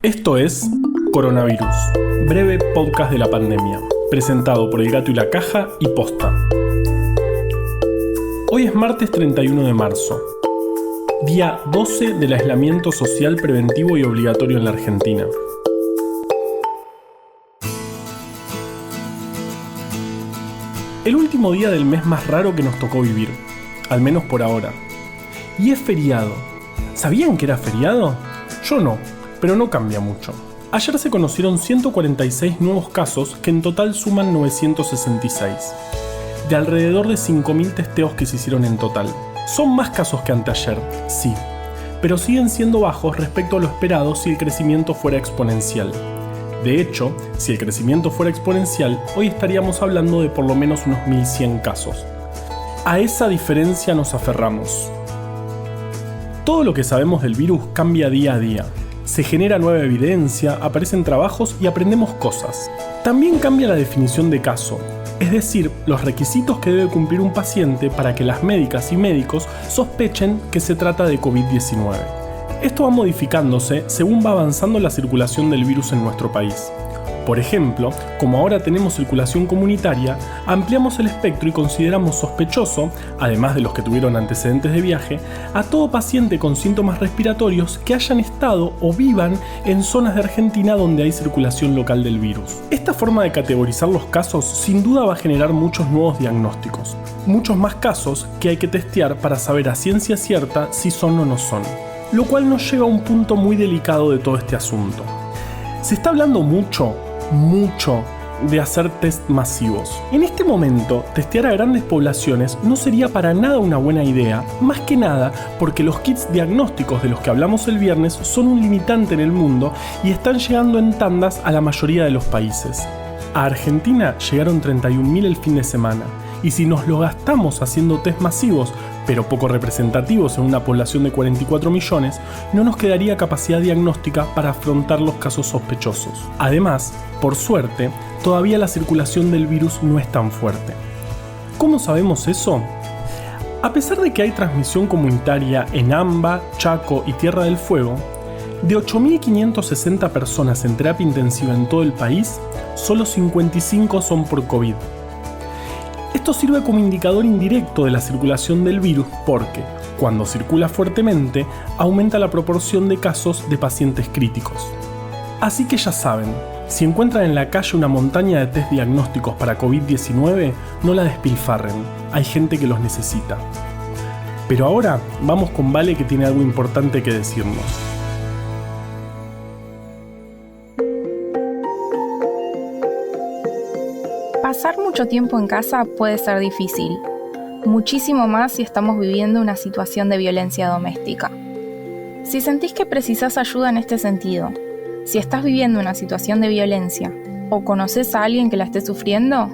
Esto es Coronavirus, breve podcast de la pandemia, presentado por El Gato y la Caja y Posta. Hoy es martes 31 de marzo, día 12 del aislamiento social preventivo y obligatorio en la Argentina. El último día del mes más raro que nos tocó vivir, al menos por ahora. Y es feriado. ¿Sabían que era feriado? Yo no. Pero no cambia mucho. Ayer se conocieron 146 nuevos casos que en total suman 966, de alrededor de 5.000 testeos que se hicieron en total. Son más casos que anteayer, sí, pero siguen siendo bajos respecto a lo esperado si el crecimiento fuera exponencial. De hecho, si el crecimiento fuera exponencial, hoy estaríamos hablando de por lo menos unos 1.100 casos. A esa diferencia nos aferramos. Todo lo que sabemos del virus cambia día a día. Se genera nueva evidencia, aparecen trabajos y aprendemos cosas. También cambia la definición de caso, es decir, los requisitos que debe cumplir un paciente para que las médicas y médicos sospechen que se trata de COVID-19. Esto va modificándose según va avanzando la circulación del virus en nuestro país. Por ejemplo, como ahora tenemos circulación comunitaria, ampliamos el espectro y consideramos sospechoso, además de los que tuvieron antecedentes de viaje, a todo paciente con síntomas respiratorios que hayan estado o vivan en zonas de Argentina donde hay circulación local del virus. Esta forma de categorizar los casos sin duda va a generar muchos nuevos diagnósticos, muchos más casos que hay que testear para saber a ciencia cierta si son o no son, lo cual nos lleva a un punto muy delicado de todo este asunto. Se está hablando mucho de hacer test masivos. En este momento, testear a grandes poblaciones no sería para nada una buena idea, más que nada porque los kits diagnósticos de los que hablamos el viernes son un limitante en el mundo y están llegando en tandas a la mayoría de los países. A Argentina llegaron 31.000 el fin de semana, y si nos lo gastamos haciendo test masivos, pero poco representativos en una población de 44 millones, no nos quedaría capacidad diagnóstica para afrontar los casos sospechosos. Además, por suerte, todavía la circulación del virus no es tan fuerte. ¿Cómo sabemos eso? A pesar de que hay transmisión comunitaria en AMBA, Chaco y Tierra del Fuego, de 8.560 personas en terapia intensiva en todo el país, solo 55 son por COVID. Esto sirve como indicador indirecto de la circulación del virus porque, cuando circula fuertemente, aumenta la proporción de casos de pacientes críticos. Así que ya saben, si encuentran en la calle una montaña de test diagnósticos para COVID-19, no la despilfarren, hay gente que los necesita. Pero ahora vamos con Vale, que tiene algo importante que decirnos. Pasar mucho tiempo en casa puede ser difícil, muchísimo más si estamos viviendo una situación de violencia doméstica. Si sentís que precisás ayuda en este sentido, si estás viviendo una situación de violencia o conocés a alguien que la esté sufriendo,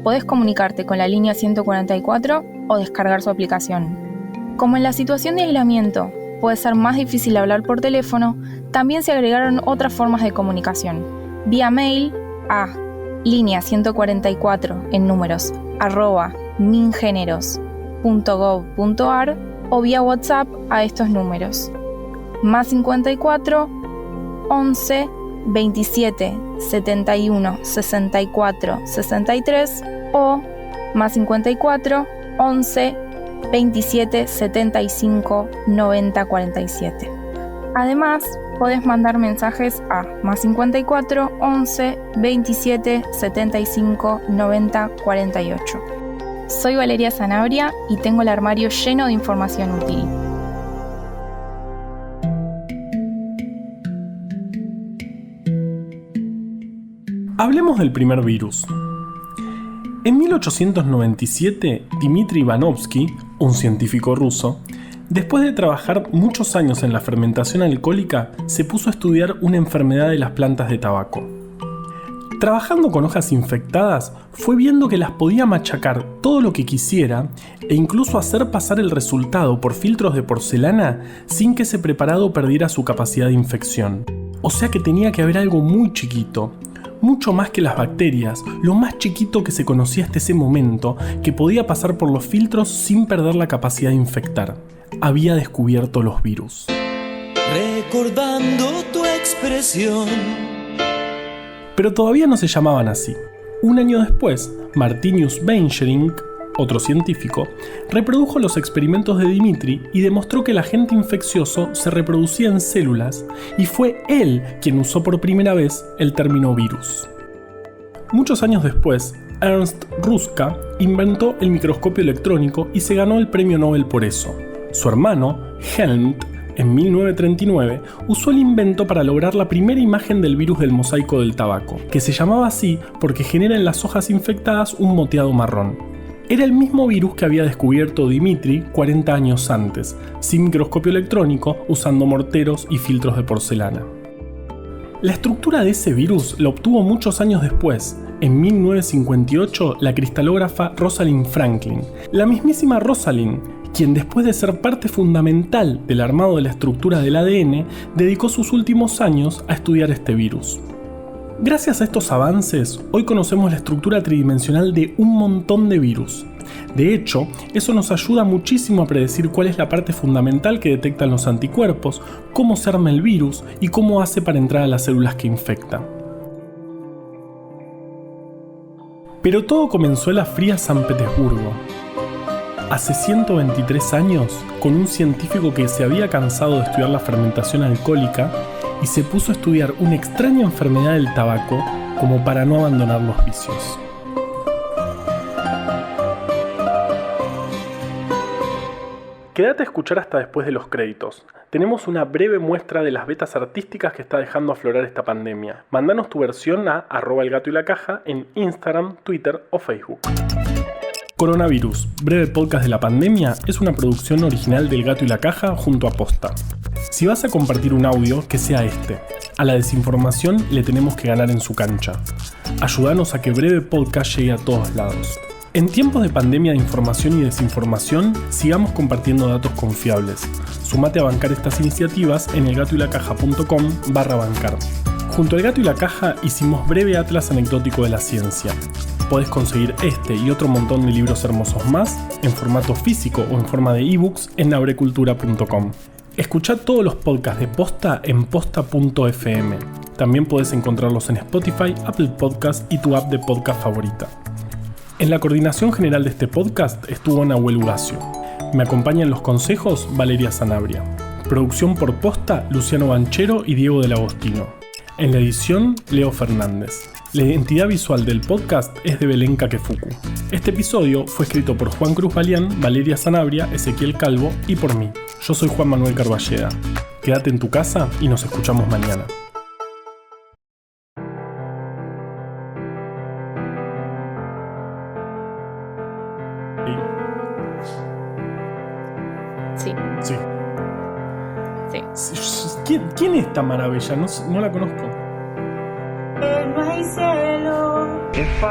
podés comunicarte con la línea 144 o descargar su aplicación. Como en la situación de aislamiento puede ser más difícil hablar por teléfono, también se agregaron otras formas de comunicación, vía mail a línea 144 en números @mingeneros.gov.ar o vía WhatsApp a estos números +54 11 27 71 64 63 o +54 11 27 75 90 47. Además, podés mandar mensajes a +54 11 27 75 90 48. Soy Valeria Sanabria y tengo el armario lleno de información útil. Hablemos del primer virus. En 1897, Dmitri Ivanovsky, un científico ruso, después de trabajar muchos años en la fermentación alcohólica, se puso a estudiar una enfermedad de las plantas de tabaco. Trabajando con hojas infectadas, fue viendo que las podía machacar todo lo que quisiera e incluso hacer pasar el resultado por filtros de porcelana sin que ese preparado perdiera su capacidad de infección. O sea que tenía que haber algo muy chiquito, mucho más que las bacterias, lo más chiquito que se conocía hasta ese momento, que podía pasar por los filtros sin perder la capacidad de infectar. Había descubierto los virus. recordando tu expresión. Pero todavía no se llamaban así. Un año después, Martinius Weinschering, otro científico, reprodujo los experimentos de Dimitri y demostró que el agente infeccioso se reproducía en células, y fue él quien usó por primera vez el término virus. Muchos años después, Ernst Ruska inventó el microscopio electrónico y se ganó el premio Nobel por eso. Su hermano, Helmut, en 1939, usó el invento para lograr la primera imagen del virus del mosaico del tabaco, que se llamaba así porque genera en las hojas infectadas un moteado marrón. Era el mismo virus que había descubierto Dimitri 40 años antes, sin microscopio electrónico, usando morteros y filtros de porcelana. La estructura de ese virus la obtuvo muchos años después. En 1958, la cristalógrafa Rosalind Franklin, la mismísima Rosalind, quien después de ser parte fundamental del armado de la estructura del ADN, dedicó sus últimos años a estudiar este virus. Gracias a estos avances, hoy conocemos la estructura tridimensional de un montón de virus. De hecho, eso nos ayuda muchísimo a predecir cuál es la parte fundamental que detectan los anticuerpos, cómo se arma el virus y cómo hace para entrar a las células que infecta. Pero todo comenzó en la fría San Petersburgo. Hace 123 años, con un científico que se había cansado de estudiar la fermentación alcohólica y se puso a estudiar una extraña enfermedad del tabaco como para no abandonar los vicios. Quédate a escuchar hasta después de los créditos. Tenemos una breve muestra de las vetas artísticas que está dejando aflorar esta pandemia. Mándanos tu versión a @elgatoylacaja en Instagram, Twitter o Facebook. Coronavirus, breve podcast de la pandemia, es una producción original del Gato y la Caja junto a Posta. Si vas a compartir un audio, que sea este. A la desinformación le tenemos que ganar en su cancha. Ayúdanos a que Breve Podcast llegue a todos lados. En tiempos de pandemia de información y desinformación, sigamos compartiendo datos confiables. Sumate a bancar estas iniciativas en elgatoylacaja.com/bancar. Junto al Gato y la Caja hicimos Breve Atlas Anecdótico de la Ciencia. Podés conseguir este y otro montón de libros hermosos más en formato físico o en forma de ebooks en abrecultura.com. Escuchá todos los podcasts de Posta en posta.fm. También podés encontrarlos en Spotify, Apple Podcasts y tu app de podcast favorita. En la coordinación general de este podcast estuvo Nahuel Ugacio. Me acompaña en los consejos Valeria Sanabria. Producción por Posta, Luciano Banchero y Diego del Agostino. En la edición, Leo Fernández. La identidad visual del podcast es de Belén Kakefuku. Este episodio fue escrito por Juan Cruz Balián, Valeria Sanabria, Ezequiel Calvo y por mí. Yo soy Juan Manuel Carballeda. Quédate en tu casa y nos escuchamos mañana. Sí. Sí. Sí. ¿Quién es esta maravilla? No la conozco. No hay cielo.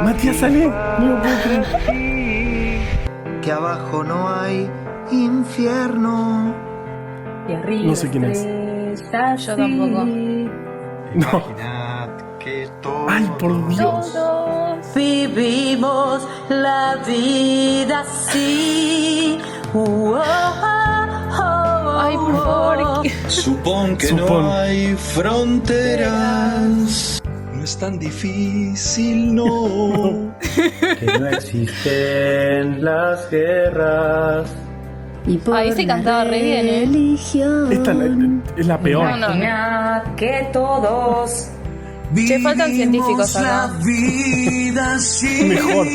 Matías Ale, no lo puedo creer. Que abajo no hay infierno. Y arriba No sé quién es. estrellas, Yo tampoco. sí. No. Imaginad que todo. Ay, por Dios. Todos. Vivimos la vida así. Ay, por favor. Supón que Supón. no hay fronteras. No es tan difícil, no. Que no existen las guerras. Y por Ahí se cantaba re bien, ¿eh? religión. Esta es la peor. No, no. Imaginad que todos Che, faltan científicos acá. La vida así. Mejor.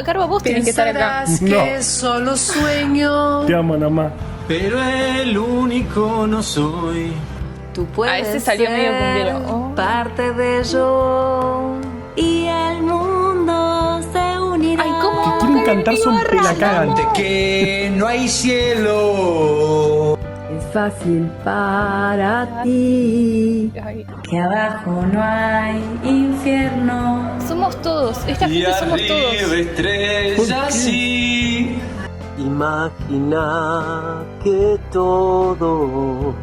Carva, vos tenés que estar acá. Pensarás que solo sueño, Te amo, Namá. pero el único no soy. tú puedes ese salió medio cumbiero. ser Oh. parte de yo y el mundo se unirá. Ay, ¿cómo? Que quieren cantar son pelacagan. De que no hay cielo. Es fácil para ti Ay, que abajo no hay infierno. somos todos. Esta Y gente somos todos. arriba estrellas sí. Imagina que todos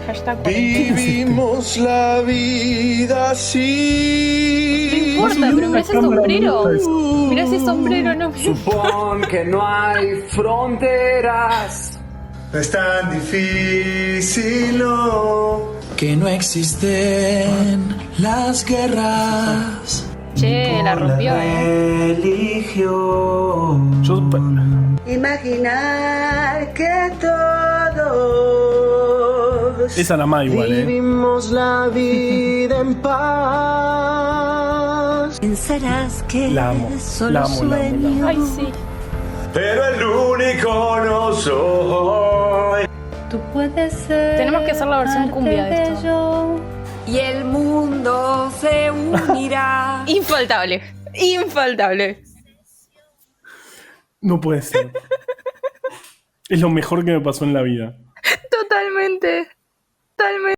Hashtag cuarentena. Vivimos la vida No así. importa, pero mirá ese sombrero. Mirá ese sombrero, no. Supón que no hay fronteras. No es tan difícil, no. Que no existen las guerras. Che, la rompió, Religión. Yo, Imaginar que todos esa nada más igual, Vivimos la vida en paz. Pensarás que La amo, solo la amo, la amo, la amo. sueño. Ay, sí. Pero el único no soy. Tú puedes ser. Tenemos que hacer la versión cumbia de esto. bello, y el mundo se unirá. Infaltable. Infaltable. No puede ser. Es lo mejor que me pasó en la vida. Totalmente. Totalmente.